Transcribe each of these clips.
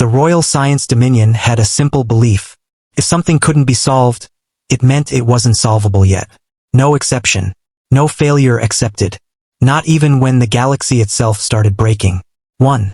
The Royal Science Dominion had a simple belief. If something couldn't be solved, it meant it wasn't solvable yet. No exception. No failure accepted. Not even when the galaxy itself started breaking. 1.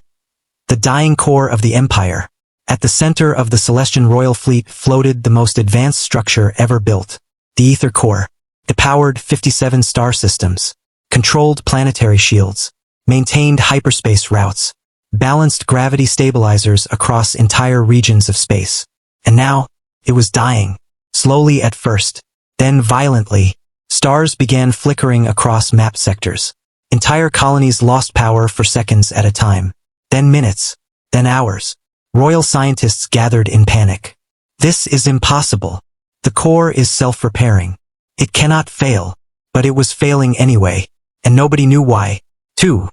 The dying core of the Empire. At the center of the Celestian Royal Fleet floated the most advanced structure ever built. The Aether Core. It powered 57 star systems, controlled planetary shields, maintained hyperspace routes, balanced gravity stabilizers across entire regions of space. And now, it was dying. Slowly at first, then violently. Stars began flickering across map sectors. Entire colonies lost power for seconds at a time. Then minutes. Then hours. Royal scientists gathered in panic. This is impossible. The core is self-repairing. It cannot fail. But it was failing anyway, and nobody knew why. 2.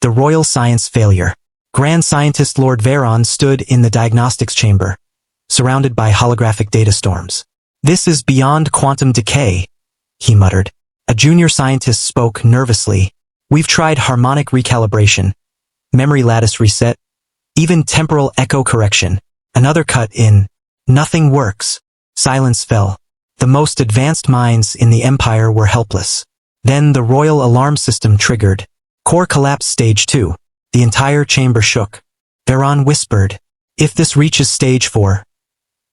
The Royal Science Failure. Grand Scientist Lord Veron stood in the diagnostics chamber, surrounded by holographic data storms. "This is beyond quantum decay," he muttered. A junior scientist spoke nervously. "We've tried harmonic recalibration, memory lattice reset, even temporal echo correction. Another cut in. Nothing works." Silence fell. The most advanced minds in the Empire were helpless. Then the royal alarm system triggered. Core collapse stage 2. The entire chamber shook. Veron whispered, "If this reaches stage 4,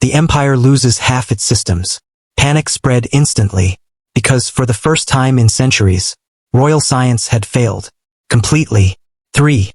the Empire loses half its systems." Panic spread instantly, because for the first time in centuries, royal science had failed. Completely. 3.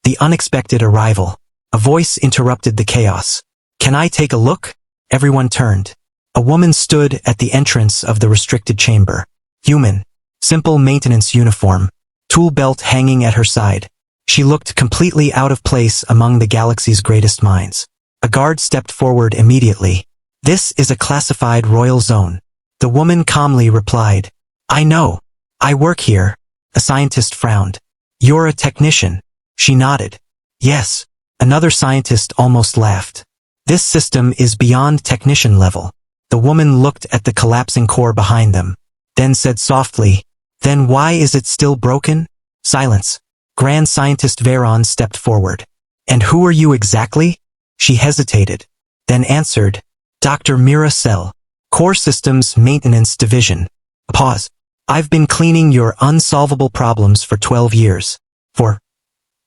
The unexpected arrival. A voice interrupted the chaos. "Can I take a look?" Everyone turned. A woman stood at the entrance of the restricted chamber. Human. Simple maintenance uniform. Tool belt hanging at her side. She looked completely out of place among the galaxy's greatest minds. A guard stepped forward immediately. "This is a classified royal zone." The woman calmly replied, "I know. I work here." A scientist frowned. "You're a technician." She nodded. "Yes." Another scientist almost laughed. "This system is beyond technician level." The woman looked at the collapsing core behind them, then said softly, "Then why is it still broken?" Silence. Grand Scientist Veron stepped forward. "And who are you exactly?" She hesitated, then answered, "Dr. Mira Sel, Core Systems Maintenance Division." A pause. "I've been cleaning your unsolvable problems for 12 years. For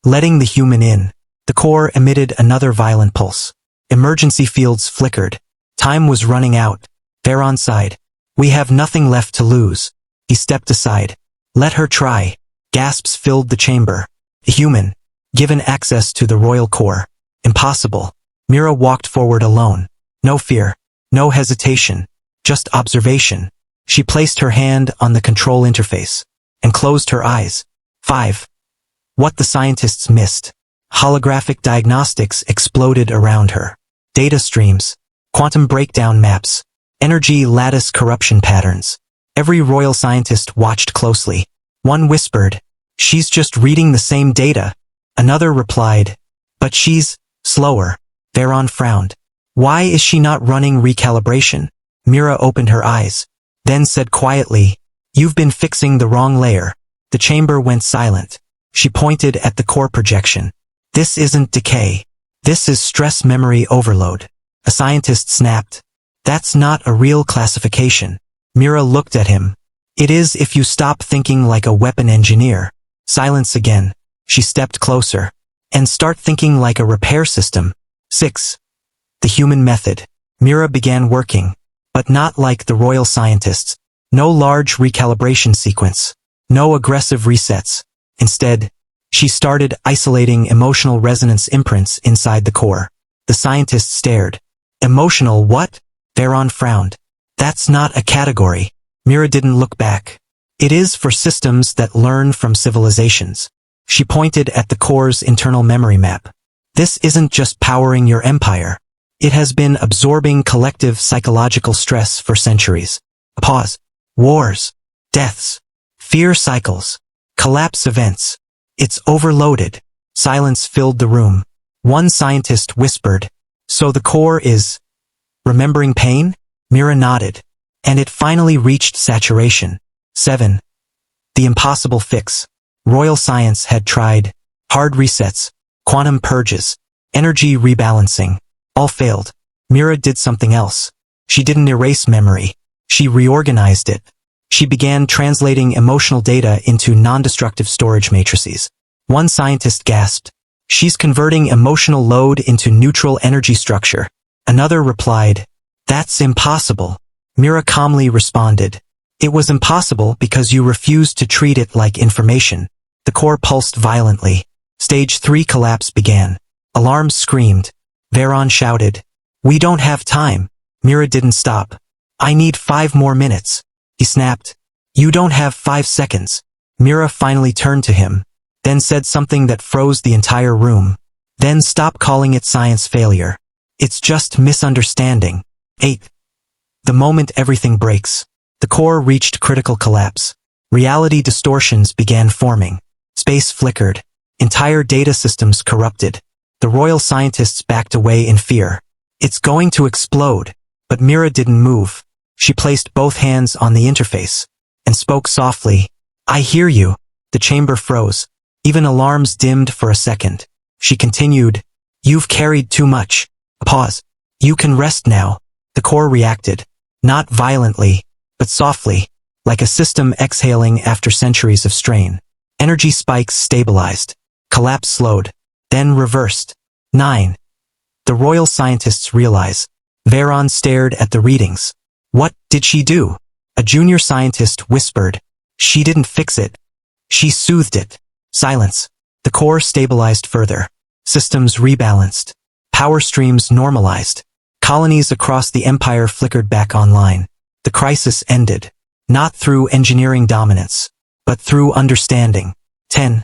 letting the human in." The core emitted another violent pulse. Emergency fields flickered. Time was running out. Veron sighed. "We have nothing left to lose." He stepped aside. "Let her try." Gasps filled the chamber. A human, given access to the royal core. Impossible. Mira walked forward alone. No fear. No hesitation. Just observation. She placed her hand on the control interface and closed her eyes. 5. What the scientists missed. Holographic diagnostics exploded around her. Data streams. Quantum breakdown maps. Energy lattice corruption patterns. Every royal scientist watched closely. One whispered, "She's just reading the same data." Another replied, "But she's slower." Veron frowned. "Why is she not running recalibration?" Mira opened her eyes, then said quietly, "You've been fixing the wrong layer." The chamber went silent. She pointed at the core projection. "This isn't decay. This is stress memory overload." A scientist snapped, "That's not a real classification." Mira looked at him. "It is if you stop thinking like a weapon engineer." Silence again. She stepped closer. "And start thinking like a repair system." 6. The human method. Mira began working, but not like the royal scientists. No large recalibration sequence. No aggressive resets. Instead, she started isolating emotional resonance imprints inside the core. The scientist stared. "Emotional what?" Veron frowned. "That's not a category." Mira didn't look back. "It is for systems that learn from civilizations." She pointed at the core's internal memory map. "This isn't just powering your empire. It has been absorbing collective psychological stress for centuries." A pause. "Wars, deaths, fear cycles, collapse events. It's overloaded." Silence filled the room. One scientist whispered, "So the core is remembering pain?" Mira nodded. "And it finally reached saturation." 7. The impossible fix. Royal science had tried hard resets, quantum purges, energy rebalancing. All failed. Mira did something else. She didn't erase memory. She reorganized it. She began translating emotional data into non-destructive storage matrices. One scientist gasped, "She's converting emotional load into neutral energy structure." Another replied, "That's impossible." Mira calmly responded, "It was impossible because you refused to treat it like information." The core pulsed violently. Stage 3 collapse began. Alarms screamed. Veron shouted, "We don't have time." Mira didn't stop. "I need 5 more minutes." He snapped, "You don't have 5 seconds." Mira finally turned to him, then said something that froze the entire room. "Then stop calling it science failure. It's just misunderstanding." 8. The moment everything breaks. The core reached critical collapse. Reality distortions began forming. Space flickered. Entire data systems corrupted. The royal scientists backed away in fear. "It's going to explode." But Mira didn't move. She placed both hands on the interface and spoke softly. "I hear you." The chamber froze. Even alarms dimmed for a second. She continued, "You've carried too much." A pause. "You can rest now." The core reacted. Not violently, but softly, like a system exhaling after centuries of strain. Energy spikes stabilized. Collapse slowed, then reversed. 9. The royal scientists realize. Veron stared at the readings. "What did she do?" A junior scientist whispered. "She didn't fix it. She soothed it." Silence. The core stabilized further. Systems rebalanced. Power streams normalized. Colonies across the empire flickered back online. The crisis ended. Not through engineering dominance, but through understanding. 10.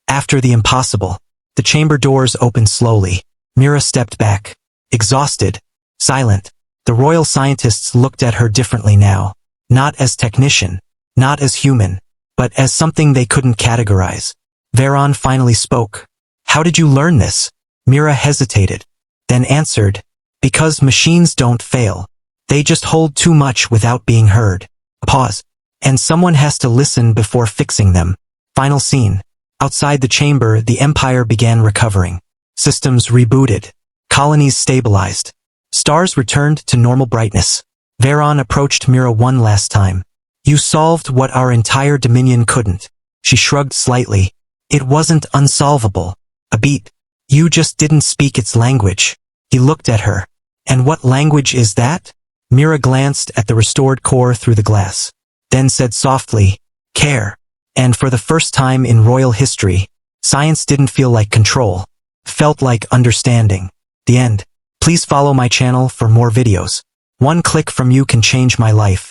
After the impossible. The chamber doors opened slowly. Mira stepped back. Exhausted. Silent. The royal scientists looked at her differently now. Not as technician. Not as human. But as something they couldn't categorize. Veron finally spoke. "How did you learn this?" Mira hesitated. Then answered, "Because machines don't fail. They just hold too much without being heard." A pause. "And someone has to listen before fixing them." Final scene. Outside the chamber, the empire began recovering. Systems rebooted. Colonies stabilized. Stars returned to normal brightness. Veron approached Mira one last time. "You solved what our entire dominion couldn't." She shrugged slightly. "It wasn't unsolvable." A beat. "You just didn't speak its language." He looked at her. "And what language is that?" Mira glanced at the restored core through the glass, then said softly, "Care." And for the first time in royal history, science didn't feel like control. Felt like understanding. The end. Please follow my channel for more videos. One click from you can change my life.